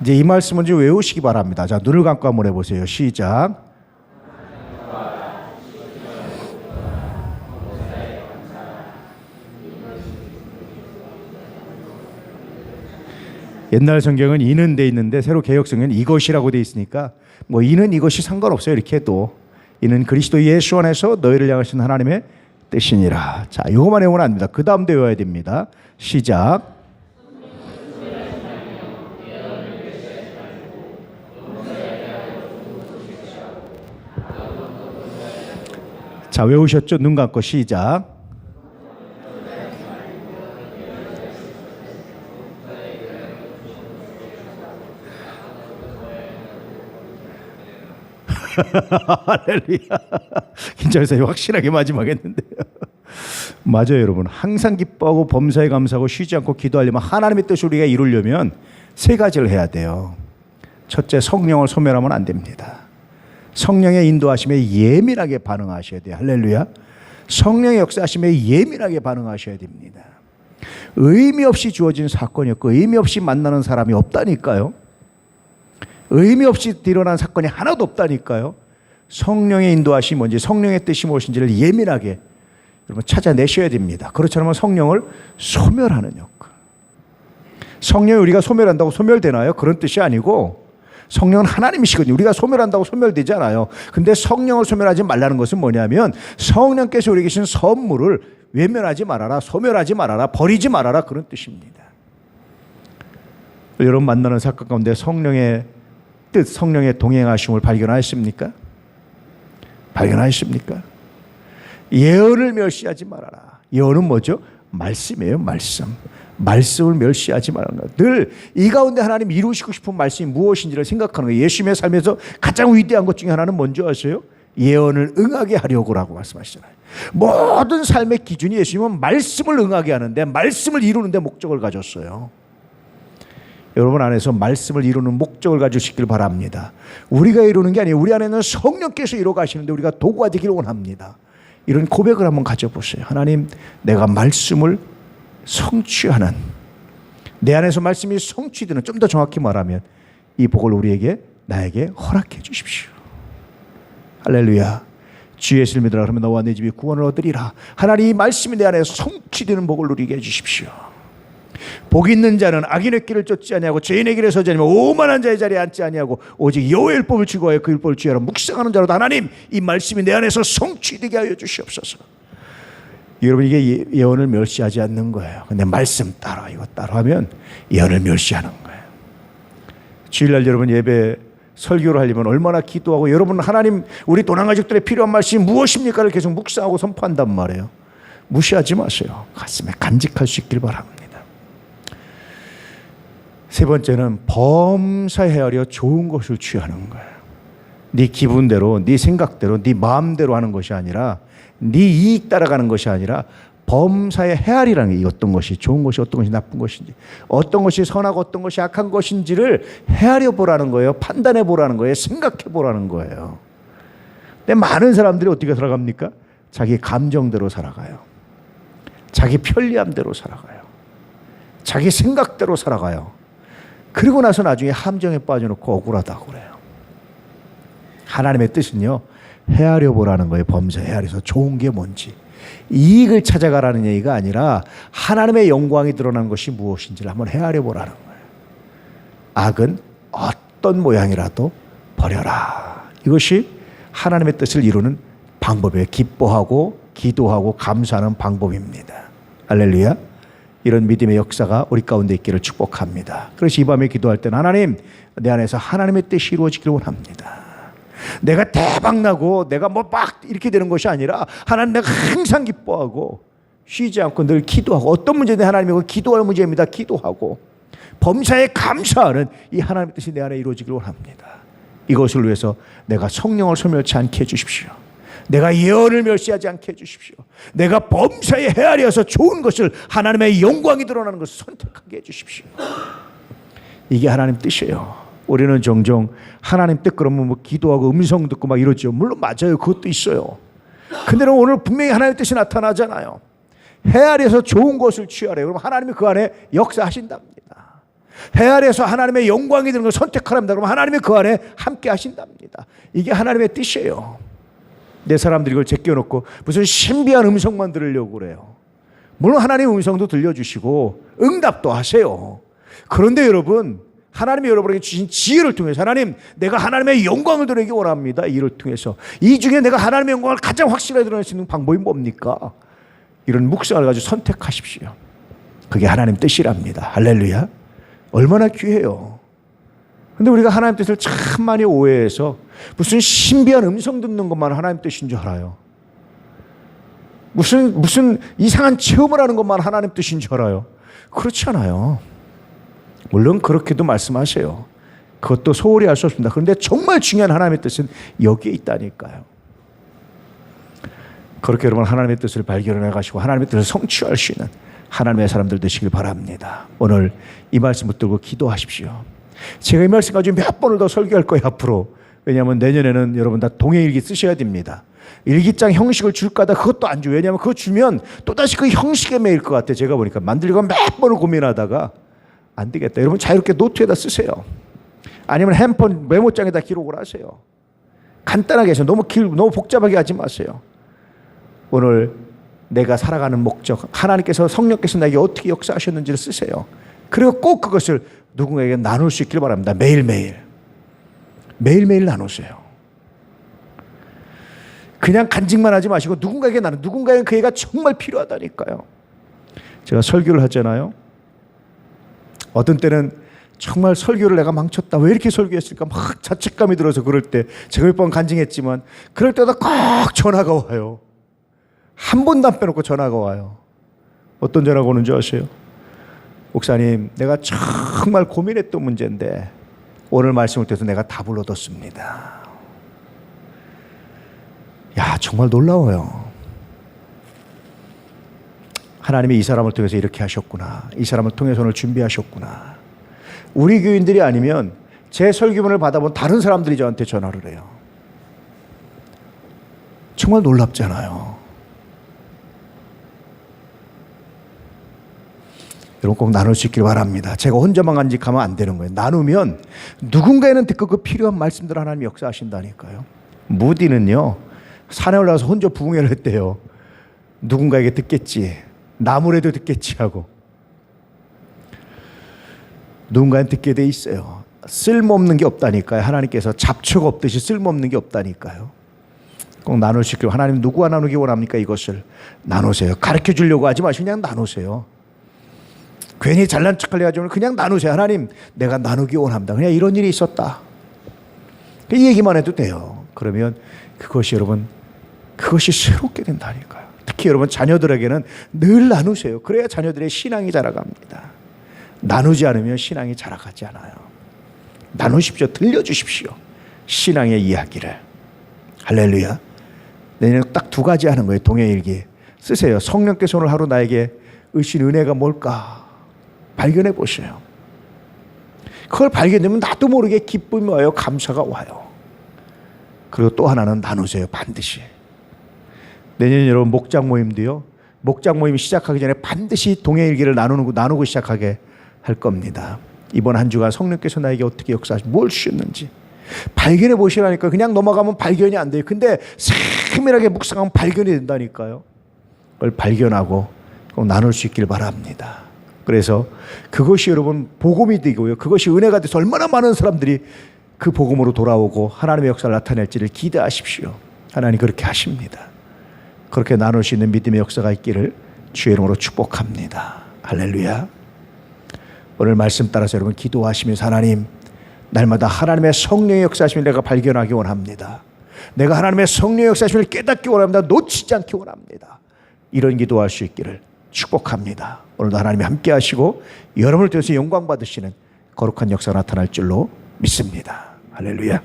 이제 이 말씀은 좀 외우시기 바랍니다. 자, 눈을 감고 한번 해보세요. 시작. 옛날 성경은 이는 돼 있는데 새로 개역 성경은 이것이라고 돼 있으니까 뭐 이는 이것이 상관없어요. 이렇게 해도 이는 그리스도 예수 안에서 너희를 향하신 하나님의 뜻이니라. 자, 이거만 외우면 안 됩니다. 그 다음도 외워야 됩니다. 시작. 자, 외우셨죠? 눈 감고 시작. 할렐루야. 김장사님 확실하게 마지막 했는데요. 맞아요, 여러분. 항상 기뻐하고 범사에 감사하고 쉬지 않고 기도하려면 하나님의 뜻을 우리가 이루려면 세 가지를 해야 돼요. 첫째, 성령을 소멸하면 안 됩니다. 성령의 인도하심에 예민하게 반응하셔야 돼요. 할렐루야. 성령의 역사하심에 예민하게 반응하셔야 됩니다. 의미 없이 주어진 사건이었고 의미 없이 만나는 사람이 없다니까요. 의미 없이 일어난 사건이 하나도 없다니까요. 성령의 인도하심이 뭔지 성령의 뜻이 무엇인지를 예민하게 여러분 찾아내셔야 됩니다. 그렇지 않으면 성령을 소멸하는 역할. 성령이 우리가 소멸한다고 소멸되나요? 그런 뜻이 아니고 성령은 하나님이시거든요. 우리가 소멸한다고 소멸되지 않아요. 근데 성령을 소멸하지 말라는 것은 뭐냐면 성령께서 우리에게 주신 선물을 외면하지 말아라, 소멸하지 말아라, 버리지 말아라, 그런 뜻입니다. 여러분 만나는 사건 가운데 성령의 뜻, 성령의 동행하심을 발견하셨습니까? 발견하셨습니까? 예언을 멸시하지 말아라. 예언은 뭐죠? 말씀이에요. 말씀을 멸시하지 말라는 거예요. 늘 이 가운데 하나님 이루시고 싶은 말씀이 무엇인지를 생각하는 거예요. 예수님의 삶에서 가장 위대한 것 중에 하나는 뭔지 아세요? 예언을 응하게 하려고라고 말씀하시잖아요. 모든 삶의 기준이 예수님은 말씀을 응하게 하는데 말씀을 이루는 데 목적을 가졌어요. 여러분 안에서 말씀을 이루는 목적을 가지시길 바랍니다. 우리가 이루는 게 아니에요. 우리 안에는 성령께서 이루어 가시는데 우리가 도구가 되기를 원합니다. 이런 고백을 한번 가져보세요. 하나님, 내가 말씀을 성취하는, 내 안에서 말씀이 성취되는, 좀 더 정확히 말하면 이 복을 우리에게, 나에게 허락해 주십시오. 할렐루야. 주 예수를 믿으라 그러면 너와 내 집이 구원을 얻으리라. 하나님 이 말씀이 내 안에서 성취되는 복을 누리게 해주십시오. 복 있는 자는 악인의 길을 쫓지 아니하고 죄인의 길에 서지 아니하고 오만한 자의 자리에 앉지 아니하고 오직 여호와의 율법을 즐거워하여 그 율법을 주의하라. 묵상하는 자로다. 하나님 이 말씀이 내 안에서 성취되게 하여 주시옵소서. 여러분 이게 예언을 멸시하지 않는 거예요. 근데 말씀 따라 이거 따라 하면 예언을 멸시하는 거예요. 주일날 여러분 예배 설교를 하려면 얼마나 기도하고 여러분 하나님 우리 도난가족들의 필요한 말씀이 무엇입니까를 계속 묵상하고 선포한단 말이에요. 무시하지 마세요. 가슴에 간직할 수 있길 바랍니다. 세 번째는 범사에 헤아려 좋은 것을 취하는 거예요. 네 기분대로, 네 생각대로, 네 마음대로 하는 것이 아니라 네 이익 따라가는 것이 아니라 범사에 헤아리라는 게 어떤 것이 좋은 것이 어떤 것이 나쁜 것인지 어떤 것이 선하고 어떤 것이 악한 것인지를 헤아려 보라는 거예요. 판단해 보라는 거예요. 생각해 보라는 거예요. 근데 많은 사람들이 어떻게 살아갑니까? 자기 감정대로 살아가요. 자기 편리함대로 살아가요. 자기 생각대로 살아가요. 그리고 나서 나중에 함정에 빠져놓고 억울하다고 그래요. 하나님의 뜻은요, 헤아려 보라는 거예요. 범사 헤아려서 좋은 게 뭔지. 이익을 찾아가라는 얘기가 아니라 하나님의 영광이 드러난 것이 무엇인지를 한번 헤아려 보라는 거예요. 악은 어떤 모양이라도 버려라. 이것이 하나님의 뜻을 이루는 방법이에요. 기뻐하고 기도하고 감사하는 방법입니다. 할렐루야. 이런 믿음의 역사가 우리 가운데 있기를 축복합니다. 그래서 이 밤에 기도할 때는 하나님, 내 안에서 하나님의 뜻이 이루어지기를 원합니다. 내가 대박나고 내가 뭐 막 이렇게 되는 것이 아니라 하나님 내가 항상 기뻐하고 쉬지 않고 늘 기도하고 어떤 문제든 하나님이 기도할 문제입니다. 기도하고 범사에 감사하는 이 하나님의 뜻이 내 안에 이루어지기를 원합니다. 이것을 위해서 내가 성령을 소멸치 않게 해주십시오. 내가 예언을 멸시하지 않게 해주십시오. 내가 범사에 헤아려서 좋은 것을 하나님의 영광이 드러나는 것을 선택하게 해주십시오. 이게 하나님 뜻이에요. 우리는 종종 하나님 뜻 그러면 뭐 기도하고 음성 듣고 막 이러죠. 물론 맞아요. 그것도 있어요. 근데 오늘 분명히 하나님의 뜻이 나타나잖아요. 헤아려서 좋은 것을 취하래요. 그럼 하나님이 그 안에 역사하신답니다. 해 아래에서 하나님의 영광이 되는 걸 선택하랍니다. 그러면 하나님이 그 안에 함께 하신답니다. 이게 하나님의 뜻이에요. 내 사람들이 이걸 제껴놓고 무슨 신비한 음성만 들으려고 그래요. 물론 하나님의 음성도 들려주시고 응답도 하세요. 그런데 여러분, 하나님이 여러분에게 주신 지혜를 통해서 하나님, 내가 하나님의 영광을 드리기 원합니다. 이를 통해서 이 중에 내가 하나님의 영광을 가장 확실하게 드러낼 수 있는 방법이 뭡니까? 이런 묵상을 가지고 선택하십시오. 그게 하나님 뜻이랍니다. 할렐루야. 얼마나 귀해요. 근데 우리가 하나님 뜻을 참 많이 오해해서 무슨 신비한 음성 듣는 것만 하나님 뜻인 줄 알아요. 무슨 이상한 체험을 하는 것만 하나님 뜻인 줄 알아요. 그렇지 않아요. 물론 그렇게도 말씀하세요. 그것도 소홀히 할 수 없습니다. 그런데 정말 중요한 하나님의 뜻은 여기에 있다니까요. 그렇게 여러분 하나님의 뜻을 발견해 가시고 하나님의 뜻을 성취할 수 있는 하나님의 사람들 되시길 바랍니다. 오늘 이 말씀 붙들고 기도하십시오. 제가 이 말씀 가지고 몇 번을 더 설교할 거예요, 앞으로. 왜냐하면 내년에는 여러분 다 동행일기 쓰셔야 됩니다. 일기장 형식을 줄까 하다 그것도 안 줘요. 왜냐하면 그거 주면 또다시 그 형식에 매일 것 같아요. 제가 보니까 만들려고 몇 번을 고민하다가 안 되겠다. 여러분 자유롭게 노트에다 쓰세요. 아니면 핸폰 메모장에다 기록을 하세요. 간단하게 해서 너무 복잡하게 하지 마세요. 오늘 내가 살아가는 목적, 하나님께서 성령께서 나에게 어떻게 역사하셨는지를 쓰세요. 그리고 꼭 그것을 누군가에게 나눌 수 있길 바랍니다. 매일매일 나누세요. 그냥 간직만 하지 마시고 누군가에게 나누. 누군가에게 그 애가 정말 필요하다니까요. 제가 설교를 하잖아요. 어떤 때는 정말 설교를 내가 망쳤다. 왜 이렇게 설교했을까? 막 자책감이 들어서 그럴 때 제가 몇 번 간증했지만 그럴 때마다 꼭 전화가 와요. 한 번도 안 빼놓고 전화가 와요. 어떤 전화가 오는 줄 아세요? 목사님, 내가 정말 고민했던 문제인데 오늘 말씀을 통해서 내가 답을 얻었습니다. 야, 정말 놀라워요. 하나님이 이 사람을 통해서 이렇게 하셨구나. 이 사람을 통해서 오늘 준비하셨구나. 우리 교인들이 아니면 제 설교문을 받아본 다른 사람들이 저한테 전화를 해요. 정말 놀랍잖아요. 여러분 꼭 나눌 수 있길 바랍니다. 제가 혼자만 간직하면 안 되는 거예요. 나누면 누군가에는 듣고 그 필요한 말씀들 하나님이 역사하신다니까요. 무디는요, 산에 올라가서 혼자 부흥회를 했대요. 누군가에게 듣겠지, 나무라도 듣겠지 하고. 누군가는 듣게 돼 있어요. 쓸모없는 게 없다니까요. 하나님께서 잡초가 없듯이 쓸모없는 게 없다니까요. 꼭 나눌 수 있길. 하나님 누구와 나누기 원합니까? 이것을 나누세요. 가르쳐 주려고 하지 마시고 그냥 나누세요. 괜히 잘난 척하려 하지 말고 그냥 나누세요. 하나님, 내가 나누기 원합니다. 그냥 이런 일이 있었다. 이 얘기만 해도 돼요. 그러면 그것이 여러분, 그것이 새롭게 된다니까요. 특히 여러분 자녀들에게는 늘 나누세요. 그래야 자녀들의 신앙이 자라갑니다. 나누지 않으면 신앙이 자라가지 않아요. 나누십시오. 들려주십시오. 신앙의 이야기를. 할렐루야. 내년에 딱 두 가지 하는 거예요. 동행일기 쓰세요. 성령께서 오늘 하루 나에게 의신 은혜가 뭘까 발견해 보세요. 그걸 발견되면 나도 모르게 기쁨이 와요. 감사가 와요. 그리고 또 하나는 나누세요. 반드시. 내년 여러분 목장 모임도요. 목장 모임 시작하기 전에 반드시 동행일기를 나누고 시작하게 할 겁니다. 이번 한 주간 성령께서 나에게 어떻게 역사하시고 뭘 주셨는지 발견해 보시라니까. 그냥 넘어가면 발견이 안 돼요. 근데 세밀하게 묵상하면 발견이 된다니까요. 그걸 발견하고 꼭 나눌 수 있길 바랍니다. 그래서 그것이 여러분 복음이 되고요. 그것이 은혜가 돼서 얼마나 많은 사람들이 그 복음으로 돌아오고 하나님의 역사를 나타낼지를 기대하십시오. 하나님 그렇게 하십니다. 그렇게 나눌 수 있는 믿음의 역사가 있기를 주의 이름으로 축복합니다. 할렐루야. 오늘 말씀 따라서 여러분 기도하시면서 하나님, 날마다 하나님의 성령의 역사하심을 내가 발견하기 원합니다. 내가 하나님의 성령의 역사하심을 깨닫기 원합니다. 놓치지 않기 원합니다. 이런 기도할 수 있기를 축복합니다. 오늘도 하나님이 함께 하시고 여러분을 통해서 영광 받으시는 거룩한 역사가 나타날 줄로 믿습니다. 할렐루야.